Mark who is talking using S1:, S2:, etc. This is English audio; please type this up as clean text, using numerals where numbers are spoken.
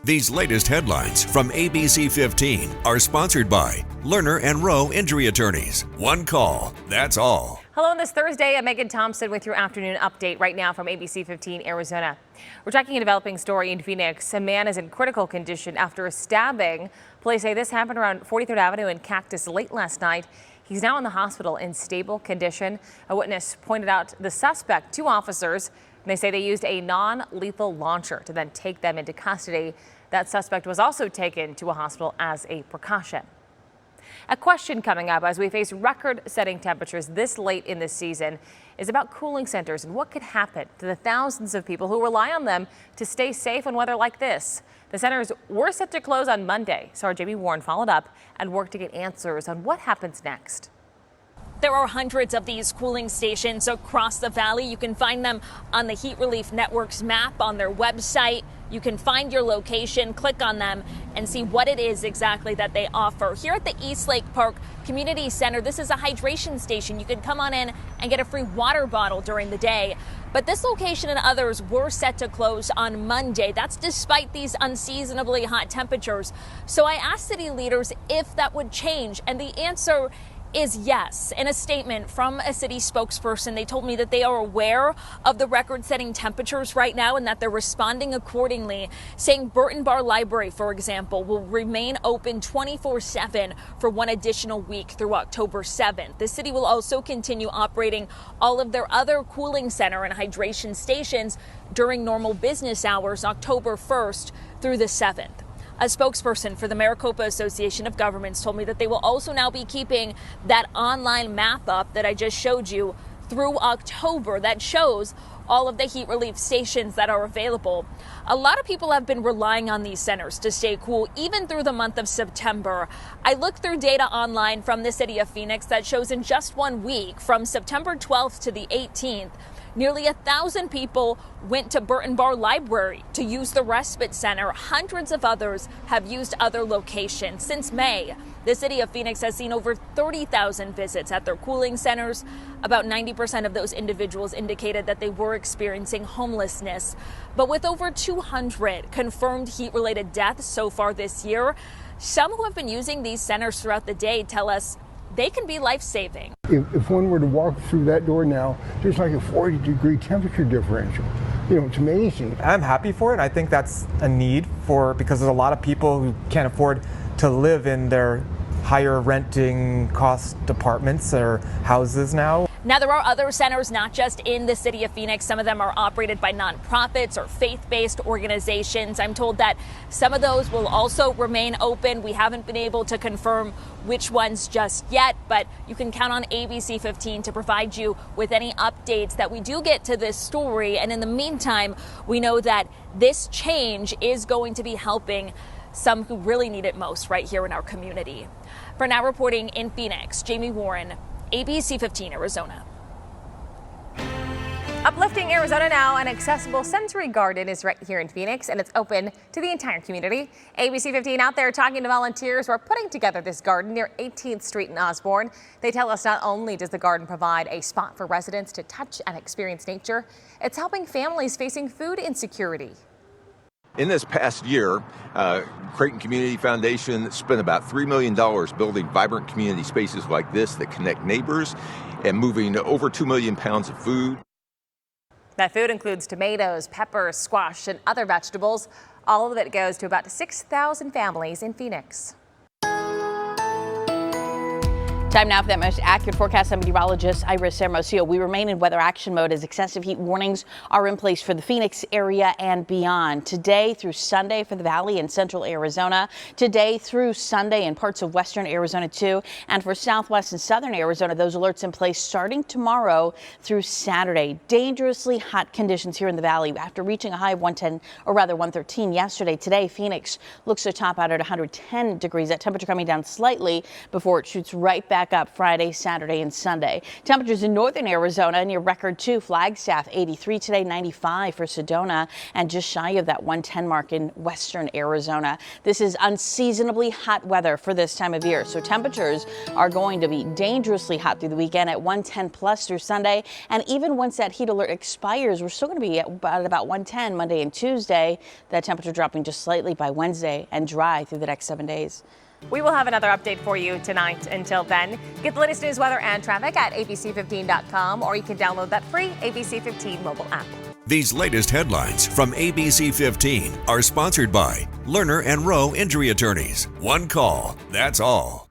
S1: These latest headlines from ABC15 are sponsored by Lerner and Rowe Injury Attorneys. One call, that's all.
S2: Hello on this Thursday. I'm Megan Thompson with your afternoon update right now from ABC15 Arizona. We're tracking a developing story in Phoenix. A man is in critical condition after a stabbing. Police say this happened around 43rd Avenue and Cactus late last night. He's now in the hospital in stable condition. A witness pointed out the suspect to officers, and they say they used a non-lethal launcher to then take them into custody. That suspect was also taken to a hospital as a precaution. A question coming up as we face record-setting temperatures this late in the season is about cooling centers and what could happen to the thousands of people who rely on them to stay safe in weather like this. The centers were set to close on Monday, so our Jamie Warren followed up and worked to get answers on what happens next.
S3: There are hundreds of these cooling stations across the valley. You can find them on the Heat Relief Network's map on their website. You can find your location, click on them, and see what it is exactly that they offer. Here at the East Lake Park Community Center, this is a hydration station. You can come on in and get a free water bottle during the day. But this location and others were set to close on Monday. That's despite these unseasonably hot temperatures. So I asked city leaders if that would change, and the answer is yes. In a statement from a city spokesperson, they told me that they are aware of the record-setting temperatures right now and that they're responding accordingly, saying Burton Bar Library, for example, will remain open 24/7 for one additional week through October 7th. The city will also continue operating all of their other cooling center and hydration stations during normal business hours, October 1st through the 7th. A spokesperson for the Maricopa Association of Governments told me that they will also now be keeping that online map up that I just showed you through October that shows all of the heat relief stations that are available. A lot of people have been relying on these centers to stay cool even through the month of September. I looked through data online from the city of Phoenix that shows in just 1 week, from September 12th to the 18th, nearly 1,000 people went to Burton Bar Library to use the respite center. Hundreds of others have used other locations. Since May, the city of Phoenix has seen over 30,000 visits at their cooling centers. About 90% of those individuals indicated that they were experiencing homelessness. But with over 200 confirmed heat-related deaths so far this year, some who have been using these centers throughout the day tell us they can be life-saving.
S4: If one were to walk through that door now, there's like a 40-degree temperature differential. You know, it's amazing.
S5: I'm happy for it. I think that's a need because there's a lot of people who can't afford to live in their higher renting cost apartments or houses now.
S3: Now, there are other centers, not just in the city of Phoenix. Some of them are operated by nonprofits or faith-based organizations. I'm told that some of those will also remain open. We haven't been able to confirm which ones just yet, but you can count on ABC15 to provide you with any updates that we do get to this story. And in the meantime, we know that this change is going to be helping some who really need it most right here in our community. For now, reporting in Phoenix, Jamie Warren, ABC15 Arizona.
S2: Uplifting Arizona now, an accessible sensory garden is right here in Phoenix, and it's open to the entire community. ABC15 out there talking to volunteers who are putting together this garden near 18th Street in Osborne. They tell us not only does the garden provide a spot for residents to touch and experience nature, it's helping families facing food insecurity.
S6: In this past year, Creighton Community Foundation spent about $3 million building vibrant community spaces like this that connect neighbors and moving over 2 million pounds of food.
S2: That food includes tomatoes, peppers, squash, and other vegetables. All of it goes to about 6,000 families in Phoenix.
S7: Time now for that most accurate forecast. I'm meteorologist Iris Hermosillo. We remain in weather action mode as excessive heat warnings are in place for the Phoenix area and beyond. Today through Sunday for the valley and central Arizona. Today through Sunday in parts of western Arizona too. And for southwest and southern Arizona, those alerts in place starting tomorrow through Saturday. Dangerously hot conditions here in the valley after reaching a high of 113 yesterday. Today, Phoenix looks to top out at 110 degrees. That temperature coming down slightly before it shoots right back back up Friday, Saturday, and Sunday. Temperatures in northern Arizona near record 2. Flagstaff 83 today, 95 for Sedona, and just shy of that 110 mark in western Arizona. This is unseasonably hot weather for this time of year, so temperatures are going to be dangerously hot through the weekend at 110 plus through Sunday. And even once that heat alert expires, we're still going to be at about 110 Monday and Tuesday. That temperature dropping just slightly by Wednesday and dry through the next 7 days.
S2: We will have another update for you tonight. Until then, get the latest news, weather, and traffic at abc15.com, or you can download that free ABC 15 mobile app.
S1: These latest headlines from ABC 15 are sponsored by Lerner and Rowe Injury Attorneys. One call, that's all.